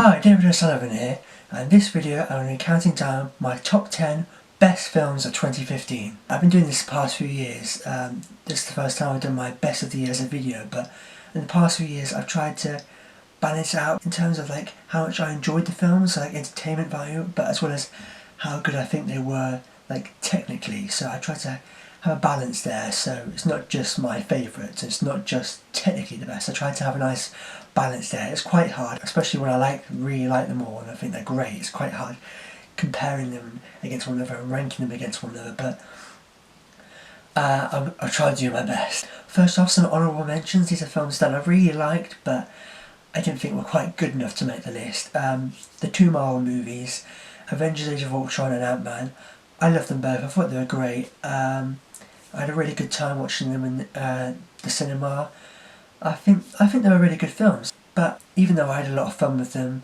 Hi, David O'Sullivan here, and in this video I'm going to be counting down my top 10 best films of 2015. I've been doing this the past few years. This is the first time I've done my best of the year as a video, but in the past few years I've tried to balance it out in terms of like how much I enjoyed the films, so like entertainment value, but as well as how good I think they were like technically. So I tried to have a balance there, so it's not just my favourites, it's not just technically the best. I tried to have a nice balance there. It's quite hard, especially when I really like them all and I think they're great. It's quite hard comparing them against one another and ranking them against one another, but I'll try to do my best. First off, some honourable mentions. These are films that I really liked but I didn't think were quite good enough to make the list. The two Marvel movies, Avengers Age of Ultron and Ant-Man, I loved them both. I thought they were great. I had a really good time watching them in the cinema. I think they were really good films, but even though I had a lot of fun with them,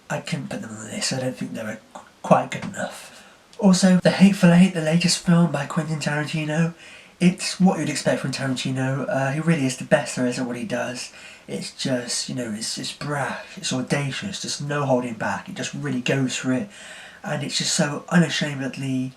I couldn't put them on the list. I don't think they were quite good enough. Also, The Hateful Eight, the latest film by Quentin Tarantino, it's what you'd expect from Tarantino. He really is the best there is at what he does. It's just, it's brash, it's audacious, just no holding back. It just really goes for it, and it's just so unashamedly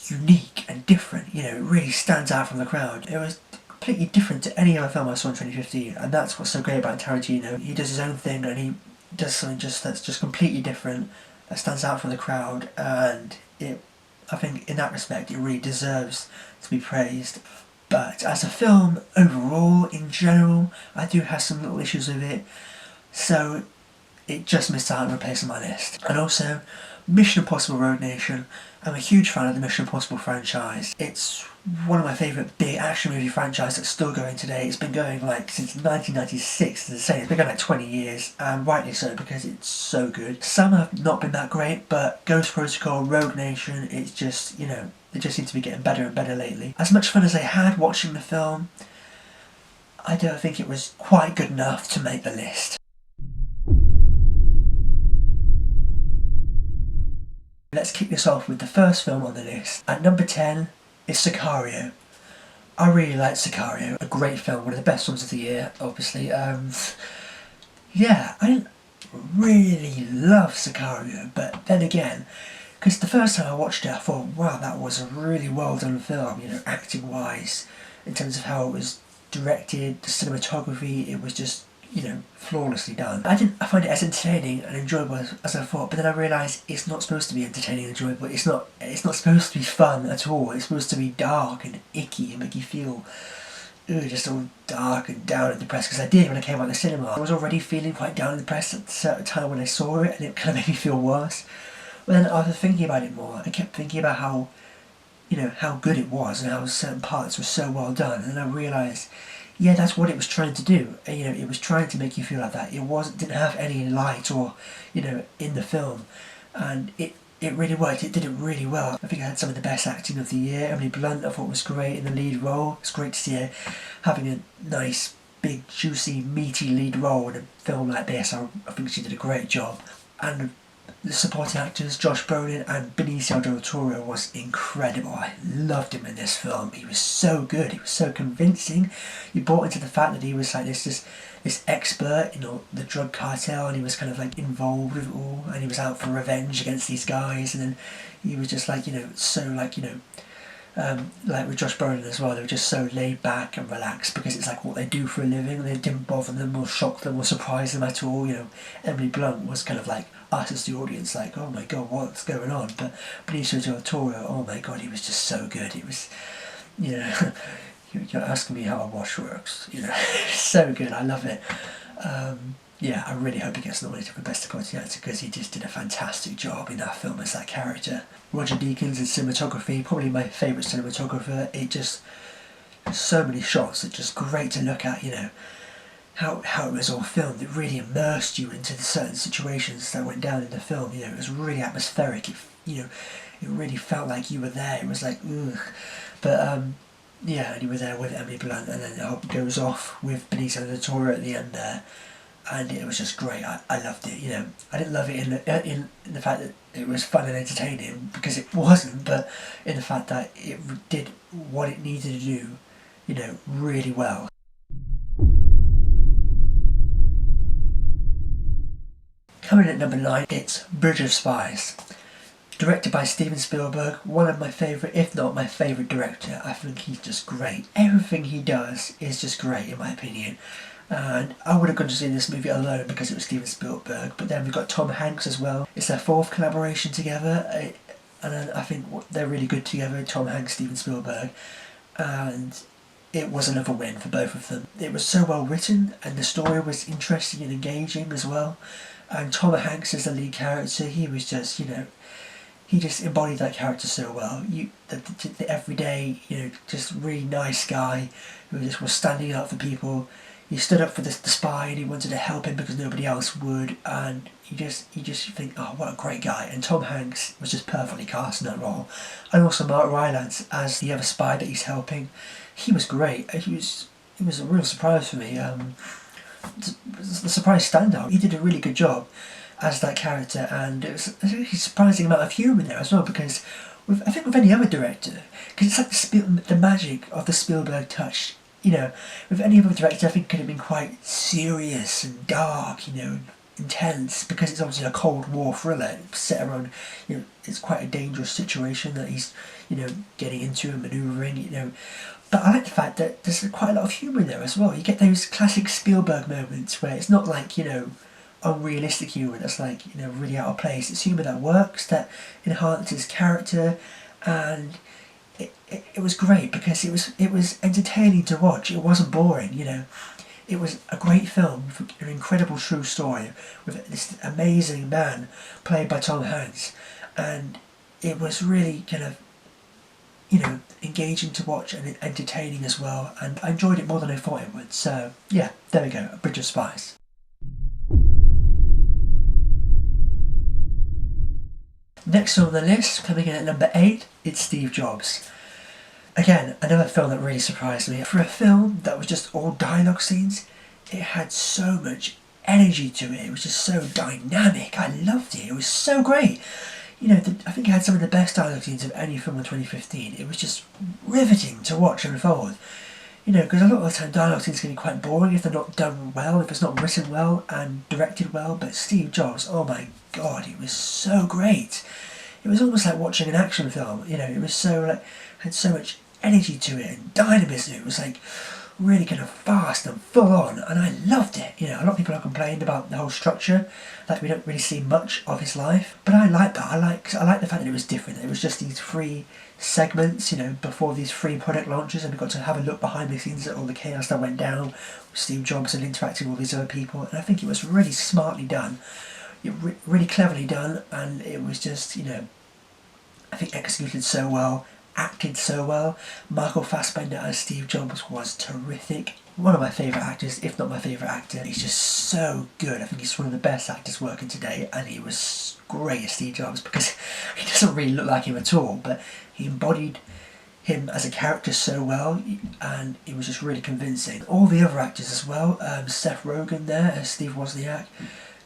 unique and different. It really stands out from the crowd. It was completely different to any other film I saw in 2015, and that's what's so great about Tarantino. He does his own thing and he does something that's just completely different, that stands out from the crowd, and I think in that respect it really deserves to be praised. But as a film overall, in general, I do have some little issues with it, so it just missed out on a place on my list. And also, Mission Impossible Rogue Nation. I'm a huge fan of the Mission Impossible franchise. It's one of my favourite big action movie franchises that's still going today. It's been going since 1996, as I say. It's been going 20 years, and rightly so, because it's so good. Some have not been that great, but Ghost Protocol, Rogue Nation, it's just, they just seem to be getting better and better lately. As much fun as I had watching the film, I don't think it was quite good enough to make the list. Let's kick this off with the first film on the list. At number 10 is Sicario. I really liked Sicario. A great film, one of the best films of the year, obviously. Yeah, I didn't really love Sicario, but then again, because the first time I watched it I thought, wow, that was a really well done film, acting wise, in terms of how it was directed, the cinematography, it was just flawlessly done. I find it as entertaining and enjoyable as I thought, but then I realised it's not supposed to be entertaining and enjoyable. It's not supposed to be fun at all. It's supposed to be dark and icky and make you feel just all dark and down and depressed, because I did when I came out of the cinema. I was already feeling quite down and depressed at a certain time when I saw it, and it kind of made me feel worse. But then after thinking about it more, I kept thinking about how good it was and how certain parts were so well done, and then I realised, yeah, that's what it was trying to do. It was trying to make you feel like that. It didn't have any light or, in the film, and it really worked. It did it really well. I think it had some of the best acting of the year. Emily Blunt, I thought, was great in the lead role. It's great to see her having a nice, big, juicy, meaty lead role in a film like this. I think she did a great job. And the supporting actors, Josh Brolin and Benicio del Toro, was incredible. I loved him in this film. He was so good. He was so convincing. You bought into the fact that he was like this expert in the drug cartel, and he was kind of involved with it all, and he was out for revenge against these guys, and then he was just like with Josh Brolin as well, they were just so laid back and relaxed because it's what they do for a living. They didn't bother them or shock them or surprise them at all. Emily Blunt was kind of like us as the audience, oh my god, what's going on? But Benicio del Toro, oh my god, he was just so good. It was, you're asking me how a wash works. So good. I love it. Yeah, I really hope he gets nominated for Best Supporting Actor, because he just did a fantastic job in that film as that character. Roger Deakins in cinematography, probably my favourite cinematographer. It just, so many shots, it's just great to look at, how it was all filmed. It really immersed you into the certain situations that went down in the film. It was really atmospheric. It really felt like you were there. It was ugh. But yeah, and you were there with Emily Blunt, and then it goes off with Benicio del Toro at the end there. And it was just great. I loved it. I didn't love it in the fact that it was fun and entertaining, because it wasn't, but in the fact that it did what it needed to do, really well. Coming in at number 9, it's Bridge of Spies. Directed by Steven Spielberg, one of my favourite, if not my favourite director. I think he's just great. Everything he does is just great in my opinion. And I would have gone to see this movie alone because it was Steven Spielberg, but then we've got Tom Hanks as well. It's their 4th collaboration together, and I think they're really good together, Tom Hanks, Steven Spielberg, and it was another win for both of them. It was so well written, and the story was interesting and engaging as well, and Tom Hanks as the lead character, he was just, he just embodied that character so well. The everyday, just really nice guy who just was standing up for people. He stood up for the spy and he wanted to help him because nobody else would, and you just think, oh, what a great guy. And Tom Hanks was just perfectly cast in that role. And also Mark Rylance as the other spy that he's helping. He was great. He was a real surprise for me. The surprise standout. He did a really good job as that character, and it was a surprising amount of humour there as well, because I think with any other director, because it's like the magic of the Spielberg touch. With any other director, I think it could have been quite serious and dark, intense, because it's obviously a Cold War thriller set around, it's quite a dangerous situation that he's, getting into and manoeuvring, But I like the fact that there's quite a lot of humour in there as well. You get those classic Spielberg moments where it's not like, unrealistic humour that's like, really out of place. It's humour that works, that enhances character, and it was great because it was entertaining to watch. It wasn't boring, It was a great film with an incredible true story with this amazing man played by Tom Hanks, and it was really kind of, engaging to watch and entertaining as well, and I enjoyed it more than I thought it would. So yeah, there we go, A Bridge of Spies. Next on the list, coming in at number 8, it's Steve Jobs. Again, another film that really surprised me. For a film that was just all dialogue scenes, it had so much energy to it. It was just so dynamic. I loved it. It was so great. I think it had some of the best dialogue scenes of any film in 2015. It was just riveting to watch unfold. Because a lot of the time dialogue scenes can be quite boring if they're not done well, if it's not written well and directed well. But Steve Jobs, oh my god, it was so great. It was almost like watching an action film. It was so had so much energy to it and dynamism. It was like really kind of fast and full on, and I loved it. A lot of people have complained about the whole structure, like we don't really see much of his life, but I like that. I like the fact that it was different. It was just these 3 segments, before these 3 product launches, and we got to have a look behind the scenes at all the chaos that went down with Steve Jobs and interacting with all these other people, and I think it was really smartly done, really cleverly done, and it was just, I think executed so well, acted so well. Michael Fassbender as Steve Jobs was terrific. One of my favourite actors, if not my favourite actor. He's just so good. I think he's one of the best actors working today, and he was great as Steve Jobs because he doesn't really look like him at all, but he embodied him as a character so well, and it was just really convincing. All the other actors as well, Seth Rogen there as Steve Wozniak,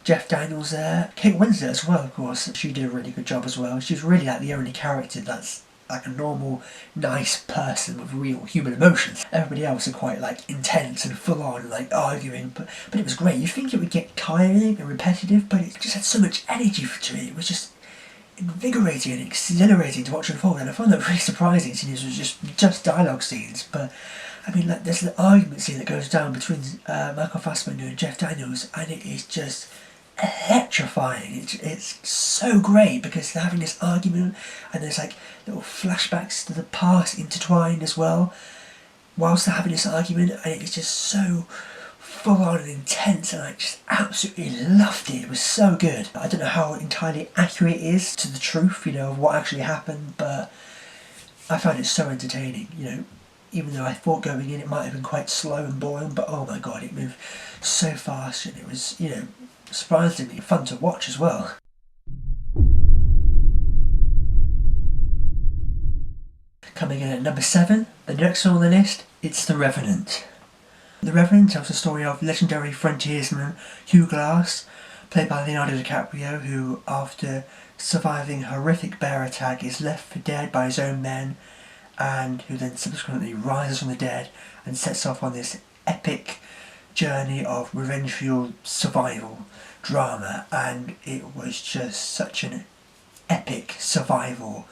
Jeff Daniels there, Kate Winslet as well, of course. She did a really good job as well. She's really like the only character that's like a normal, nice person with real human emotions. Everybody else are quite like intense and full on, like arguing, but it was great. You think it would get tiring and repetitive, but it just had so much energy to it. It was just invigorating and exhilarating to watch unfold, and I found that really surprising. Scenes was just dialogue scenes, but I mean, like there's the argument scene that goes down between Michael Fassbender and Jeff Daniels, and it is just electrifying. It's so great because they're having this argument, and there's like little flashbacks to the past intertwined as well whilst they're having this argument, and it's just so full on and intense, and I just absolutely loved it. It was so good. I don't know how entirely accurate it is to the truth, of what actually happened, but I found it so entertaining, even though I thought going in it might have been quite slow and boring, but oh my god, it moved so fast, and it was, surprisingly fun to watch as well. Coming in at number 7, the next one on the list, it's The Revenant. The Revenant tells the story of legendary frontiersman Hugh Glass, played by Leonardo DiCaprio, who, after surviving a horrific bear attack, is left for dead by his own men, and who then subsequently rises from the dead and sets off on this epic journey of revenge-fueled survival drama, and it was just such an epic survival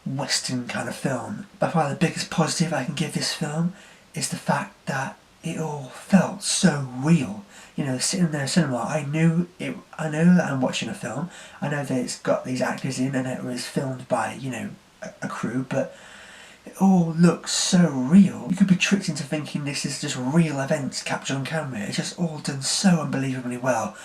western kind of film. By far the biggest positive I can give this film is the fact that it all felt so real. You know, sitting there in cinema, I know that I'm watching a film. I know that it's got these actors in and it was filmed by, you know, a crew, but it all looks so real. You could be tricked into thinking this is just real events captured on camera. It's just all done so unbelievably well.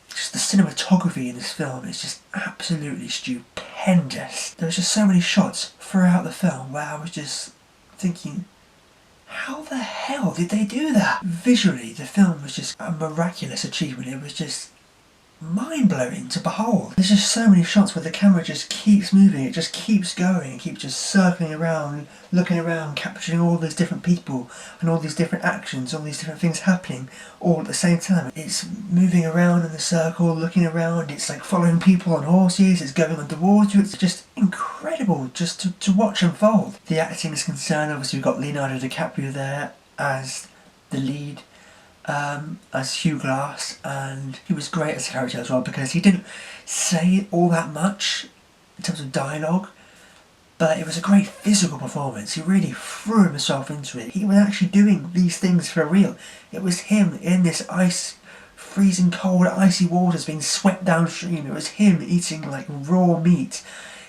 Just the cinematography in this film is just absolutely stupendous. There was just so many shots throughout the film where I was just thinking, how the hell did they do that? Visually, the film was just a miraculous achievement. It was just mind-blowing to behold. There's just so many shots where the camera just keeps moving, it just keeps going, it keeps just circling around, looking around, capturing all these different people and all these different actions, all these different things happening all at the same time. It's moving around in the circle, looking around, it's like following people on horses, it's going underwater. It's just incredible just to watch unfold. The acting is concerned, obviously we've got Leonardo DiCaprio there as the lead, as Hugh Glass, and he was great as a character as well because he didn't say all that much in terms of dialogue, but it was a great physical performance. He really threw himself into it. He was actually doing these things for real. It was him in this freezing cold icy waters being swept downstream. It was him eating like raw meat.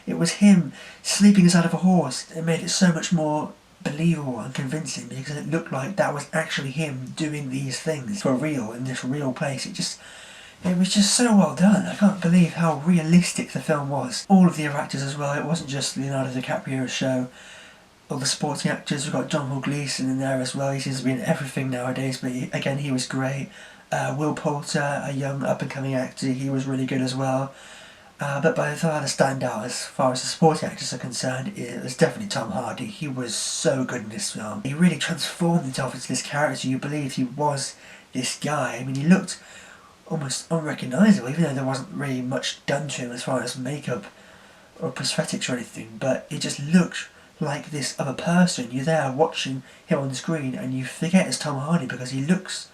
It was him sleeping inside of a horse. It made it so much more believable and convincing because it looked like that was actually him doing these things for real in this real place. It was just so well done. I can't believe how realistic the film was. All of the other actors as well. It wasn't just Leonardo DiCaprio's show. All the supporting actors. We've got John Gleeson in there as well. He seems to be in everything nowadays, but again he was great. Will Poulter, a young up and coming actor, he was really good as well. But by far the standout as far as the supporting actors are concerned, it was definitely Tom Hardy. He was so good in this film. He really transformed himself into this character. You believed he was this guy. I mean, he looked almost unrecognisable, even though there wasn't really much done to him as far as makeup or prosthetics or anything, but he just looked like this other person. You're there watching him on the screen and you forget it's Tom Hardy because he looks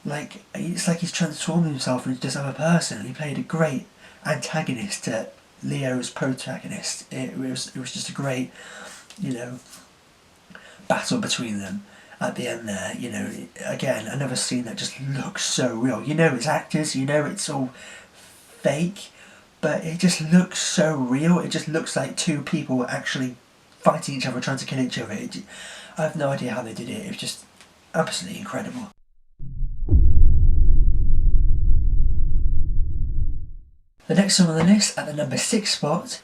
like, it's like he's transformed himself into this other person. He played a great antagonist to Leo's protagonist. It was just a great, you know, battle between them at the end there. You know, again, another scene that just looks so real. You know it's actors, you know it's all fake, but it just looks so real. It just looks like two people actually fighting each other, trying to kill each other. I have no idea how they did it. It was just absolutely incredible. The next song on the list, at the number 6 spot,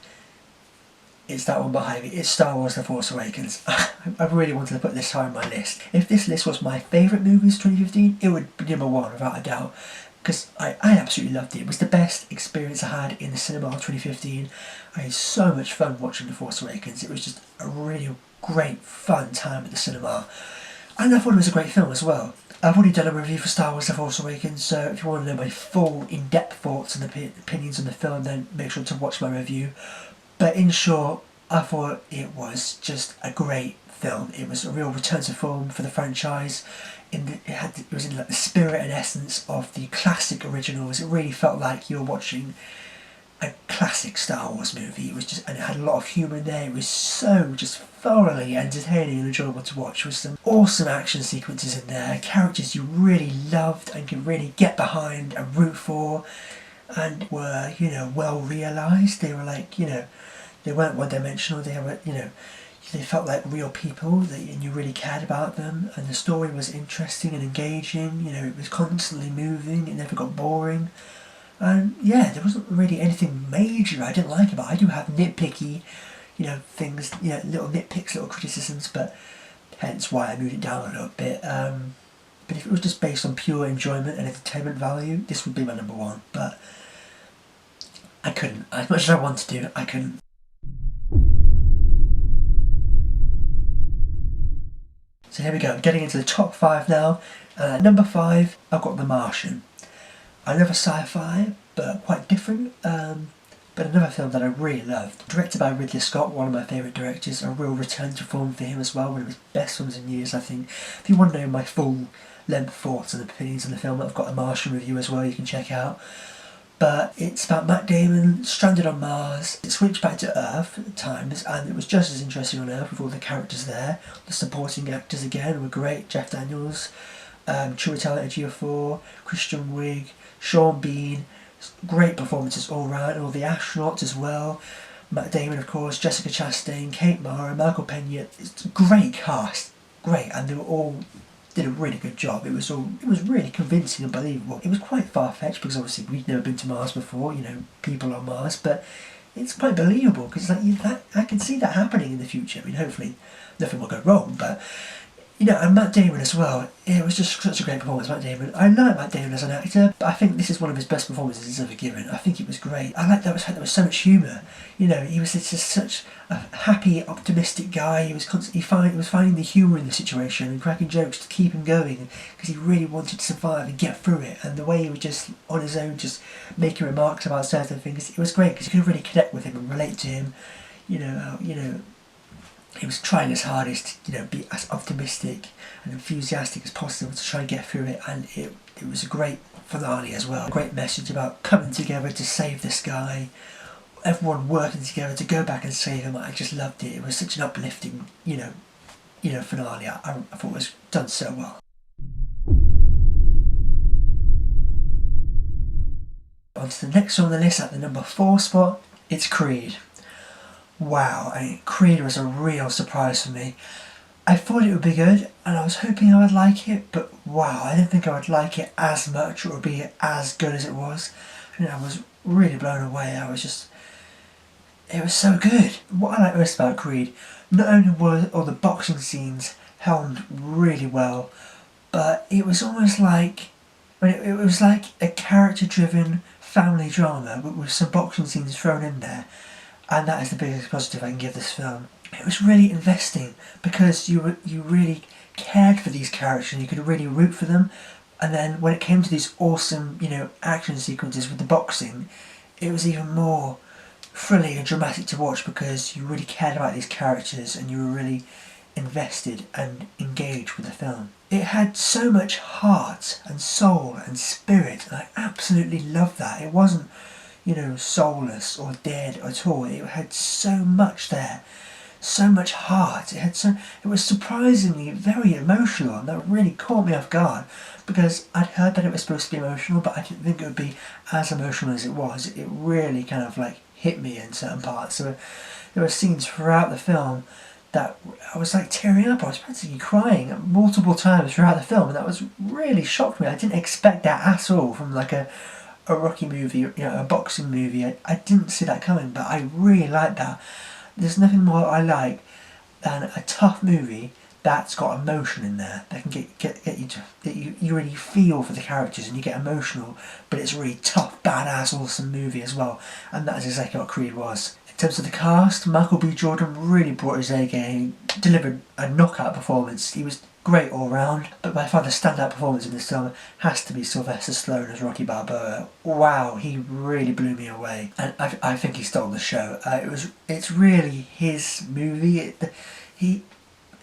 is that one behind me. It's Star Wars The Force Awakens. I really wanted to put this high on my list. If this list was my favourite movies 2015, it would be number 1 without a doubt. Because I absolutely loved it. It was the best experience I had in the cinema of 2015. I had so much fun watching The Force Awakens. It was just a really great, fun time at the cinema. And I thought it was a great film as well. I've already done a review for Star Wars The Force Awakens, so if you want to know my full, in-depth thoughts and opinions on the film, then make sure to watch my review. But in short, I thought it was just a great film. It was a real return to form for the franchise. It was in like the spirit and essence of the classic originals. It really felt like you were watching a classic Star Wars movie. It was just, and it had a lot of humour in there. It was so just thoroughly entertaining and enjoyable to watch, with some awesome action sequences in there, characters you really loved and could really get behind and root for, and were, you know, well realised. They were like, you know, they weren't one-dimensional. They were, you know, they felt like real people, and you really cared about them, and the story was interesting and engaging. You know, it was constantly moving. It never got boring. And yeah, there wasn't really anything major I didn't like about it. I do have nitpicky, you know, things, you know, little nitpicks, little criticisms, but hence why I moved it down a little bit. But if it was just based on pure enjoyment and entertainment value, this would be my number 1. But I couldn't. As much as I wanted to, I couldn't. So here we go, getting into the top 5 now. Number 5, I've got The Martian. I love a sci-fi, but quite different. But But another film that I really loved, directed by Ridley Scott, one of my favourite directors, a real return to form for him as well, one of his best films in years, I think. If you want to know my full length thoughts and opinions on the film, I've got a Martian review as well you can check out. But it's about Matt Damon stranded on Mars. It switched back to Earth at times, and it was just as interesting on Earth with all the characters there. The supporting actors again were great. Jeff Daniels, Chiwetel Ejiofor, Christian Wiig, Sean Bean. Great performances all round, and all the astronauts as well. Matt Damon, of course, Jessica Chastain, Kate Mara, Michael Pena. It's a great cast, great, and they were all did a really good job. It was really convincing and believable. It was quite far-fetched because obviously we'd never been to Mars before, people on Mars, but it's quite believable because I can see that happening in the future. I mean, hopefully nothing will go wrong, but and Matt Damon as well. It was just such a great performance, Matt Damon. I like Matt Damon as an actor, but I think this is one of his best performances he's ever given. I think it was great. I like that there was so much humour. He was just such a happy, optimistic guy. He was constantly finding the humour in the situation and cracking jokes to keep him going because he really wanted to survive and get through it. And the way he was just on his own, just making remarks about certain things, it was great because you could really connect with him and relate to him. He was trying his hardest to, be as optimistic and enthusiastic as possible to try and get through it, and it was a great finale as well. A great message about coming together to save this guy, everyone working together to go back and save him. I just loved it. It was such an uplifting, finale. I thought it was done so well. On to the next one on the list at the number 4 spot, it's Creed. Wow, Creed was a real surprise for me. I thought it would be good, and I was hoping I would like it, but wow, I didn't think I would like it as much or be as good as it was. I was really blown away. It was so good. What I like most about Creed, not only were all the boxing scenes helmed really well, but it was almost like, it was like a character-driven family drama with some boxing scenes thrown in there. And that is the biggest positive I can give this film. It was really investing because you really cared for these characters and you could really root for them. And then when it came to these awesome, action sequences with the boxing, it was even more thrilling and dramatic to watch because you really cared about these characters and you were really invested and engaged with the film. It had so much heart and soul and spirit, and I absolutely loved that. It wasn't soulless or dead at all. It had so much there, so much heart. It was surprisingly very emotional, and that really caught me off guard because I'd heard that it was supposed to be emotional, but I didn't think it would be as emotional as it was. It really kind of hit me in certain parts. So there were scenes throughout the film that I was tearing up. I was practically crying multiple times throughout the film, and that was really shocked me. I didn't expect that at all from a Rocky movie, a boxing movie. I didn't see that coming, but I really like that. There's nothing more I like than a tough movie that's got emotion in there. That can get you to, that you really feel for the characters and you get emotional, but it's a really tough, badass, awesome movie as well. And that is exactly what Creed was. In terms of the cast, Michael B. Jordan really brought his A game. He delivered a knockout performance. He was great all round, but by far the standout performance in this film has to be Sylvester Stallone as Rocky Balboa. Wow, he really blew me away, and I think he stole the show. It's really his movie.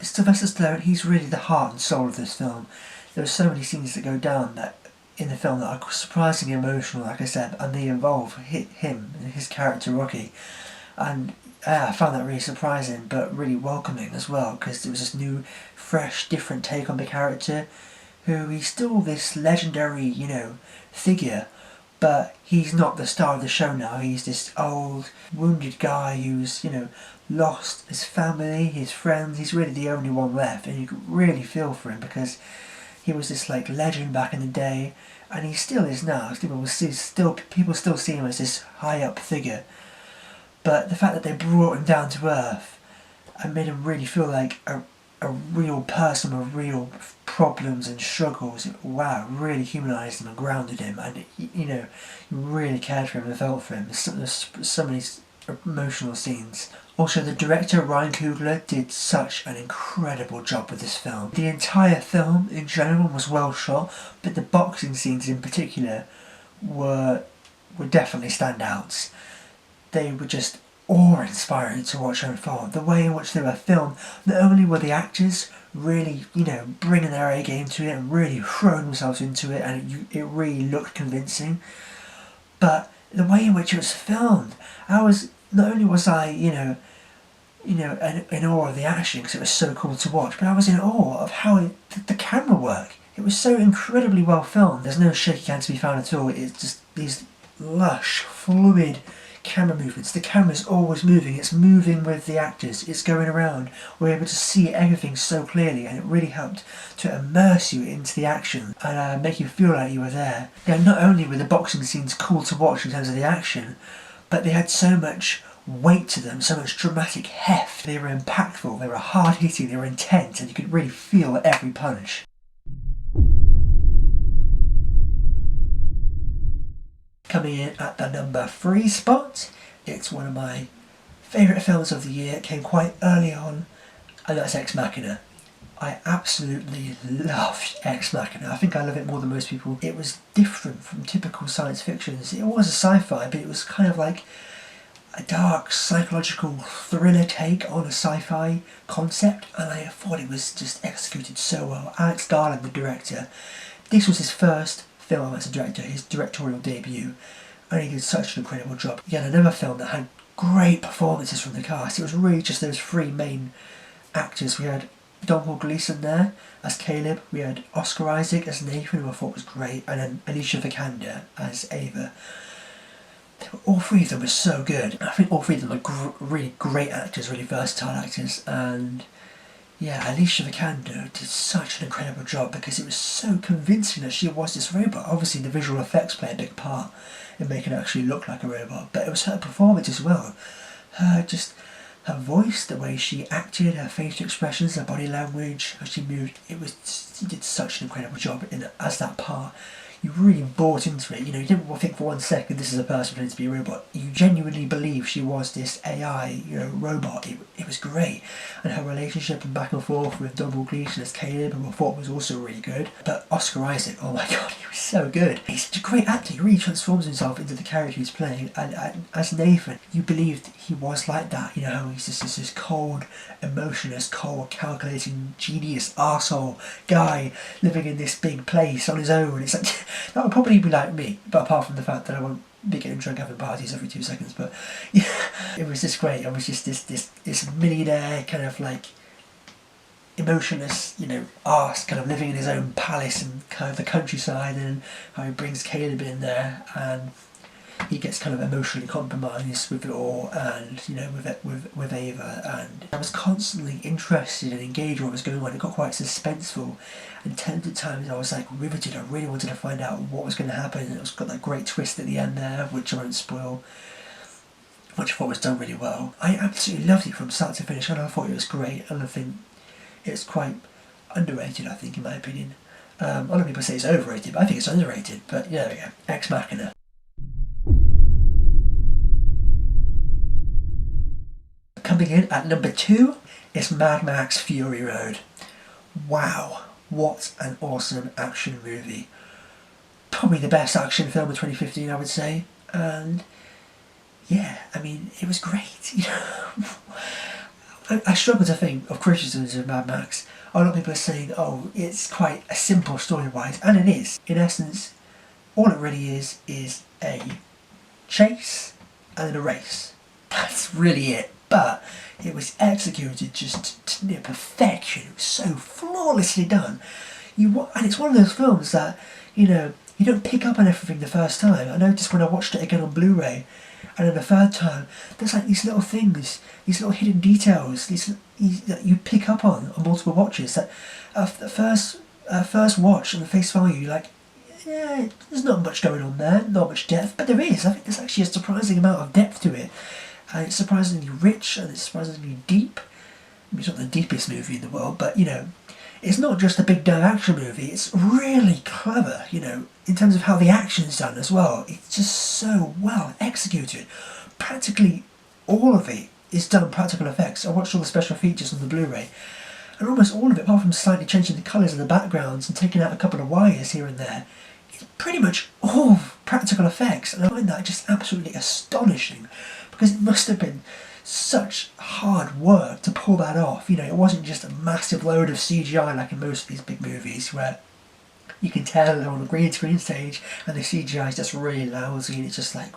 Sylvester Stallone, he's really the heart and soul of this film. There are so many scenes that go down that in the film that are surprisingly emotional, like I said, and they involve him and his character Rocky, and I found that really surprising but really welcoming as well, because it was this new, fresh, different take on the character, who he's still this legendary, figure, but he's not the star of the show now. He's this old, wounded guy who's, lost his family, his friends. He's really the only one left, and you can really feel for him because he was this legend back in the day, and he still is now. People still see him as this high up figure. But the fact that they brought him down to earth and made him really feel like a real person with real problems and struggles, wow, really humanised him and grounded him, and you really cared for him and felt for him. There's so many emotional scenes. Also, the director Ryan Coogler did such an incredible job with this film. The entire film in general was well shot, but the boxing scenes in particular were definitely standouts. they were just awe-inspiring to watch unfold. The way in which they were filmed, not only were the actors really, bringing their A game to it and really throwing themselves into it, and it really looked convincing, but the way in which it was filmed, not only was I, in awe of the action because it was so cool to watch, but I was in awe of how the camera worked. It was so incredibly well filmed. There's no shaky cam to be found at all. It's just these lush, fluid camera movements. The camera's always moving. It's moving with the actors. It's going around. We're able to see everything so clearly, and it really helped to immerse you into the action and make you feel like you were there. Not only were the boxing scenes cool to watch in terms of the action, but they had so much weight to them, so much dramatic heft. They were impactful, they were hard-hitting, they were intense, and you could really feel every punch. Coming in at the number 3 spot, it's one of my favourite films of the year. It came quite early on, and that's Ex Machina. I absolutely loved Ex Machina. I think I love it more than most people. It was different from typical science fictions. It was a sci-fi, but it was kind of like a dark psychological thriller take on a sci-fi concept, and I thought it was just executed so well. Alex Garland, the director, this was his first film as a director, his directorial debut, and he did such an incredible job. Again, another film that had great performances from the cast. It was really just those 3 main actors. We had Domhnall Gleeson there as Caleb, we had Oscar Isaac as Nathan, who I thought was great, and then Alicia Vikander as Ava. All 3 of them were so good. I think all 3 of them are really great actors, really versatile actors, and yeah, Alicia Vikander did such an incredible job because it was so convincing that she was this robot. Obviously the visual effects play a big part in making her actually look like a robot, but it was her performance as well. Her voice, the way she acted, her facial expressions, her body language, how she moved, she did such an incredible job as that part. You really bought into it. You didn't think for 1 second this is a person pretending to be a robot. You genuinely believe she was this AI, robot. It was great. And her relationship and back and forth with Domhnall Gleeson as Caleb, who I thought was also really good. But Oscar Isaac, oh my god, he was so good. He's such a great actor. He really transforms himself into the character he's playing. And as Nathan, you believed he was like that. How he's just this cold, emotionless, cold, calculating, genius, arsehole guy living in this big place on his own. It's like that would probably be like me, but apart from the fact that I won't be getting drunk having parties every 2 seconds. But yeah, it was just great. I was just this millionaire kind of like emotionless, arse kind of living in his own palace and kind of the countryside, and how he brings Caleb in there and he gets kind of emotionally compromised with it all, and with Ava, and I was constantly interested and engaged in what was going on. It got quite suspenseful, and at times I was like riveted. I really wanted to find out what was going to happen, and it was got that great twist at the end there, which I won't spoil, which I thought was done really well. I absolutely loved it from start to finish, and I thought it was great, and I think it's quite underrated, I think, in my opinion. A lot of people say it's overrated, but I think it's underrated. But yeah, there we go. Ex Machina. Coming in at number 2 is Mad Max Fury Road. Wow, what an awesome action movie. Probably the best action film of 2015, I would say. And yeah, I mean, it was great. I struggle to think of criticisms of Mad Max. A lot of people are saying, oh, it's quite a simple story-wise, and it is. In essence, all it really is a chase and then a race. That's really it. But it was executed just to near perfection. It was so flawlessly done. And it's one of those films that, you don't pick up on everything the first time. I noticed when I watched it again on Blu-ray, and then the third time, there's like these little things, these little hidden details, that you pick up on multiple watches. That the first watch on the face value, you're like, yeah, there's not much going on there, not much depth, but there is. I think there's actually a surprising amount of depth to it. And it's surprisingly rich, and it's surprisingly deep. I mean, it's not the deepest movie in the world, but it's not just a big dumb action movie. It's really clever, in terms of how the action's done as well. It's just so well executed. Practically all of it is done practical effects. I watched all the special features on the Blu-ray, and almost all of it, apart from slightly changing the colours of the backgrounds and taking out a couple of wires here and there, it's pretty much all practical effects, and I find that just absolutely astonishing. because it must have been such hard work to pull that off. You know, it wasn't just a massive load of CGI like in most of these big movies where you can tell they're on a green screen stage and the CGI is just really lousy and it's just like,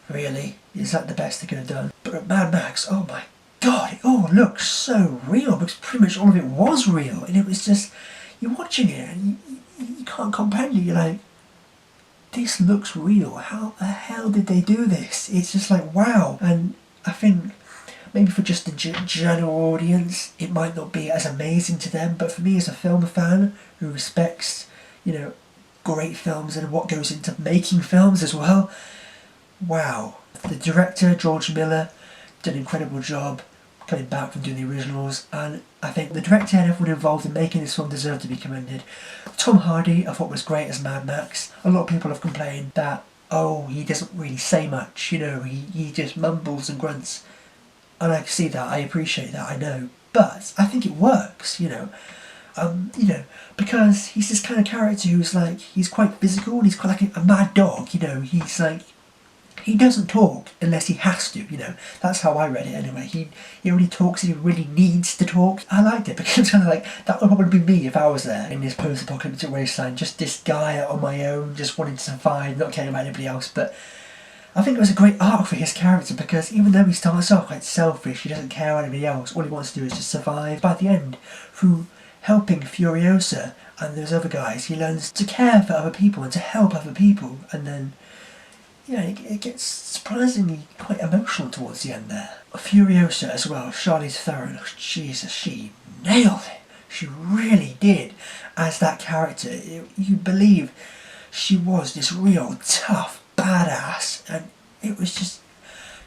really? Is that the best they could have done? But at Mad Max, oh my god, it all looks so real because pretty much all of it was real, and it was just, you're watching it and you can't comprehend it. You're like, this looks real. How the hell did they do this? It's just like, wow. And I think maybe for just the general audience, it might not be as amazing to them, but for me as a film fan who respects, you know, great films and what goes into making films as well, wow. The director, George Miller, did an incredible job coming back from doing the originals, and I think the director and everyone involved in making this film deserve to be commended. Tom Hardy, I thought was great as Mad Max. A lot of people have complained that, oh, he doesn't really say much, you know, he just mumbles and grunts. And I can see that, I appreciate that, I know. But I think it works, you know, because he's this kind of character who's like, he's quite physical and he's quite like a mad dog, you know, he's like, he doesn't talk unless he has to, you know. That's how I read it anyway. He only talks if he really needs to talk. I liked it because it's kind of like, that would probably be me if I was there in this post-apocalyptic wasteland. Just this guy on my own, just wanting to survive, not caring about anybody else. But I think it was a great arc for his character because even though he starts off quite selfish, he doesn't care about anybody else. All he wants to do is just survive. By the end, through helping Furiosa and those other guys, he learns to care for other people and to help other people. And then, yeah, it gets surprisingly quite emotional towards the end there. Furiosa as well, Charlize Theron, oh, Jesus, she nailed it. She really did. As that character, you believe she was this real tough badass, and it was just,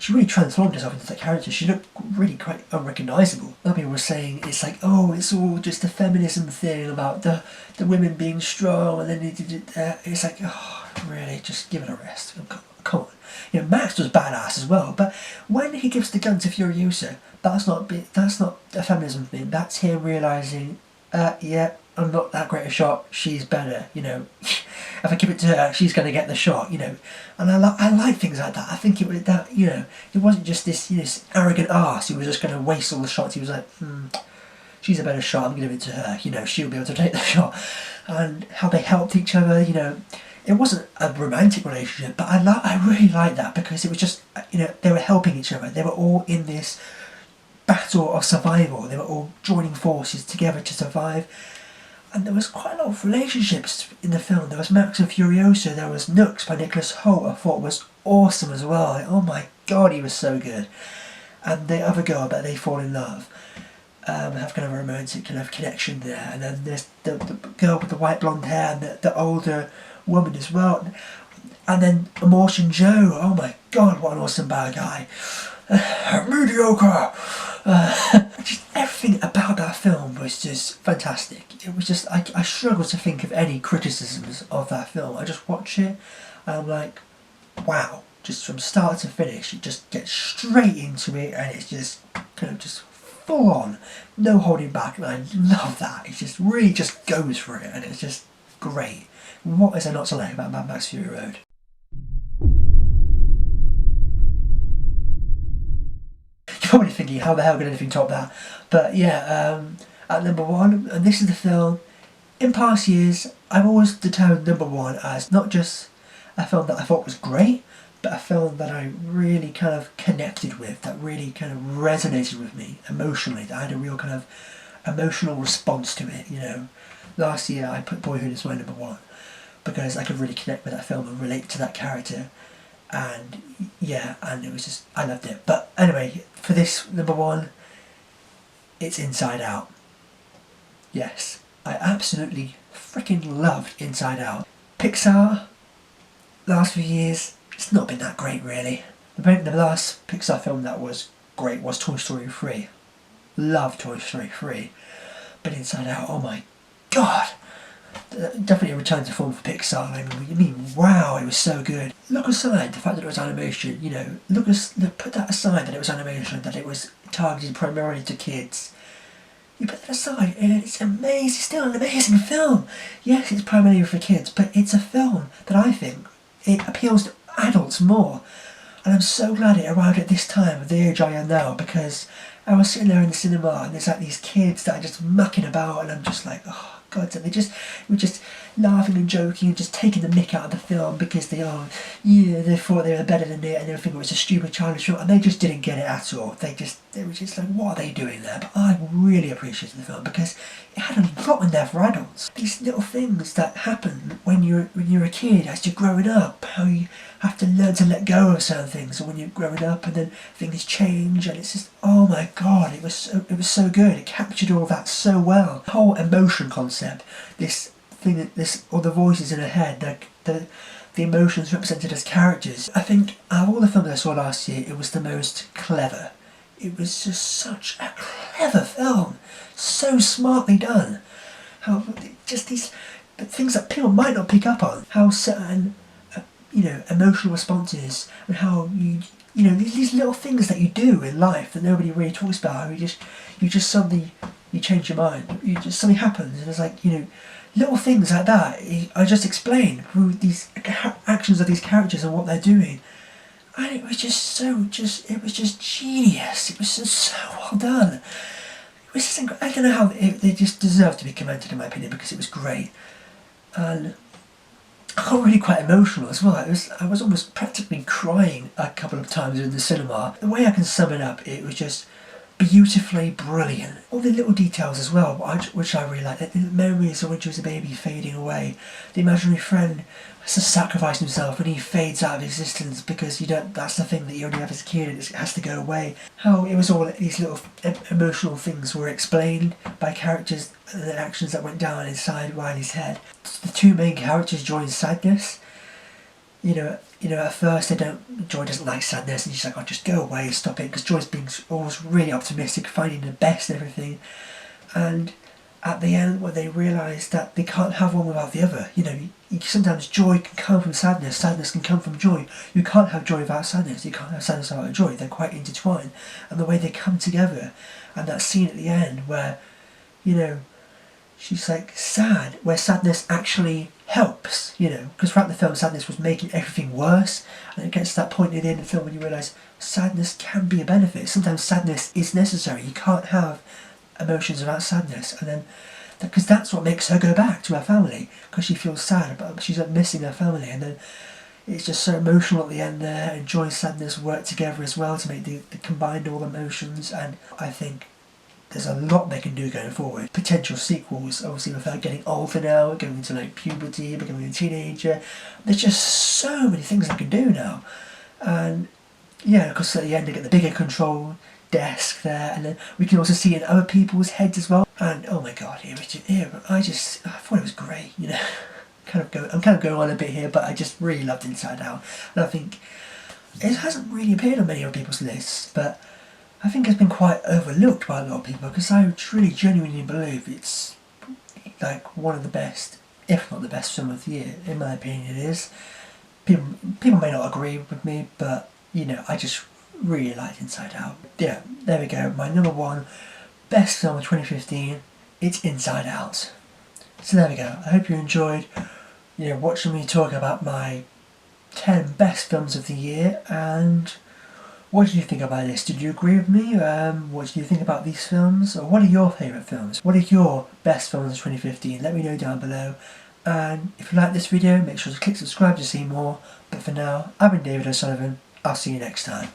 she really transformed herself into that character. She looked really quite unrecognisable. Other people were saying it's like, oh, it's all just a feminism thing about the women being strong, and then it's like, oh, really, just give it a rest. Come on. You know, Max was badass as well, but when he gives the gun to Furiosa, that's not a feminism thing. That's him realising, yeah, I'm not that great a shot, she's better, you know. If I give it to her, she's going to get the shot, you know. And I like things like that. I think it was that, you know, it wasn't just this, you know, this arrogant arse who was just going to waste all the shots. He was like, she's a better shot, I'm going to give it to her, you know, she'll be able to take the shot. And how they helped each other, you know. It wasn't a romantic relationship, but I really liked that because it was just, you know, they were helping each other. They were all in this battle of survival. They were all joining forces together to survive. And there was quite a lot of relationships in the film. There was Max and Furiosa, there was Nux by Nicholas Hoult, I thought was awesome as well. Like, oh my god, he was so good. And the other girl, but they fall in love. Have kind of a romantic kind of connection there. And then there's the girl with the white blonde hair and the older woman as well. And then Martian Joe, oh my god, what an awesome bad guy. Mediocre. Just everything about that film was just fantastic. It was just, I struggle to think of any criticisms of that film. I just watch it and I'm like, wow, just from start to finish, it just gets straight into it and it's just kind of just full on, no holding back, and I love that. It just really just goes for it and it's just great. What is there not to like about Mad Max Fury Road? You're probably thinking, how the hell could anything top that? But yeah, at number one, and this is the film, in past years, I've always determined number one as not just a film that I thought was great, but a film that I really kind of connected with, that really kind of resonated with me emotionally, that I had a real kind of emotional response to it, you know. Last year I put Boyhood as my number one, because I could really connect with that film and relate to that character. And yeah, and it was just, I loved it. But anyway, for this number one, it's Inside Out. Yes, I absolutely freaking loved Inside Out. Pixar, last few years, it's not been that great really. The last Pixar film that was great was Toy Story 3. Love Toy Story 3. But Inside Out, oh my god! Definitely a return to form for Pixar. I mean, wow, it was so good. Look aside the fact that it was animation, you know, put that aside that it was animation, that it was targeted primarily to kids. You put that aside and it's amazing, it's still an amazing film. Yes, it's primarily for kids, but it's a film that I think, it appeals to adults more. And I'm so glad it arrived at this time, at the age I am now, because I was sitting there in the cinema and there's like these kids that are just mucking about, and I'm just like, oh God, and were just laughing and joking and just taking the mick out of the film because they thought they were better than it and they thinking it was a stupid childish film, and they just didn't get it at all. They were just like, what are they doing there? But I really appreciated the film because it had a lot in there for adults. These little things that happen when you're a kid as you're growing up, how you have to learn to let go of certain things when you're growing up, and then things change, and it's just, oh my God, it was so good. It captured all that so well. The whole emotion concept, all the voices in her head, the emotions represented as characters. I think out of all the films I saw last year, it was the most clever. It was just such a clever film, so smartly done. How just these things that people might not pick up on, how certain emotional responses, and how these little things that you do in life that nobody really talks about. You just suddenly change your mind. Something happens, and it's like little things like that. I just explained through these actions of these characters and what they're doing, and it was just genius. It was just so well done. It was just I don't know how they just deserve to be commended in my opinion because it was great, and I got really quite emotional as well. I was almost practically crying a couple of times in the cinema. The way I can sum it up, it was just beautifully brilliant. All the little details as well, which I really like. The memories of when she was a baby fading away. The imaginary friend has to sacrifice himself and he fades out of existence because that's the thing that you only have as a kid and it has to go away. How it was all these little emotional things were explained by characters and the actions that went down inside Riley's head. The two main characters join sadness. At first Joy doesn't like sadness and she's like, oh, just go away, stop it, because Joy's being always really optimistic, finding the best and everything. And at the end, when they realise that they can't have one without the other, sometimes joy can come from sadness, sadness can come from joy. You can't have joy without sadness, you can't have sadness without joy, they're quite intertwined. And the way they come together, and that scene at the end where, she's like sad, where sadness actually helps, because throughout the film sadness was making everything worse, and it gets to that point at the end of the film when you realise sadness can be a benefit. Sometimes sadness is necessary. You can't have emotions without sadness, and then because that's what makes her go back to her family, because she feels sad, but she's missing her family, and then it's just so emotional at the end there, and joy and sadness work together as well to make the combined all emotions, and I think there's a lot they can do going forward. Potential sequels, obviously with her getting older now, going into puberty, becoming a teenager. There's just so many things they can do now. And of course at the end they get the bigger control desk there, and then we can also see in other people's heads as well. And oh my God, I thought it was great, I'm kind of going on a bit here, but I just really loved Inside Out. And I think it hasn't really appeared on many other people's lists, but I think it's been quite overlooked by a lot of people because I truly genuinely believe it's like one of the best, if not the best film of the year. In my opinion it is. People may not agree with me, but I just really liked Inside Out. Yeah, there we go. My number one best film of 2015, it's Inside Out. So there we go. I hope you enjoyed watching me talk about my 10 best films of the year. And what did you think about this? Did you agree with me? What did you think about these films? Or what are your favourite films? What are your best films of 2015? Let me know down below. And if you like this video, make sure to click subscribe to see more. But for now, I've been David O'Sullivan. I'll see you next time.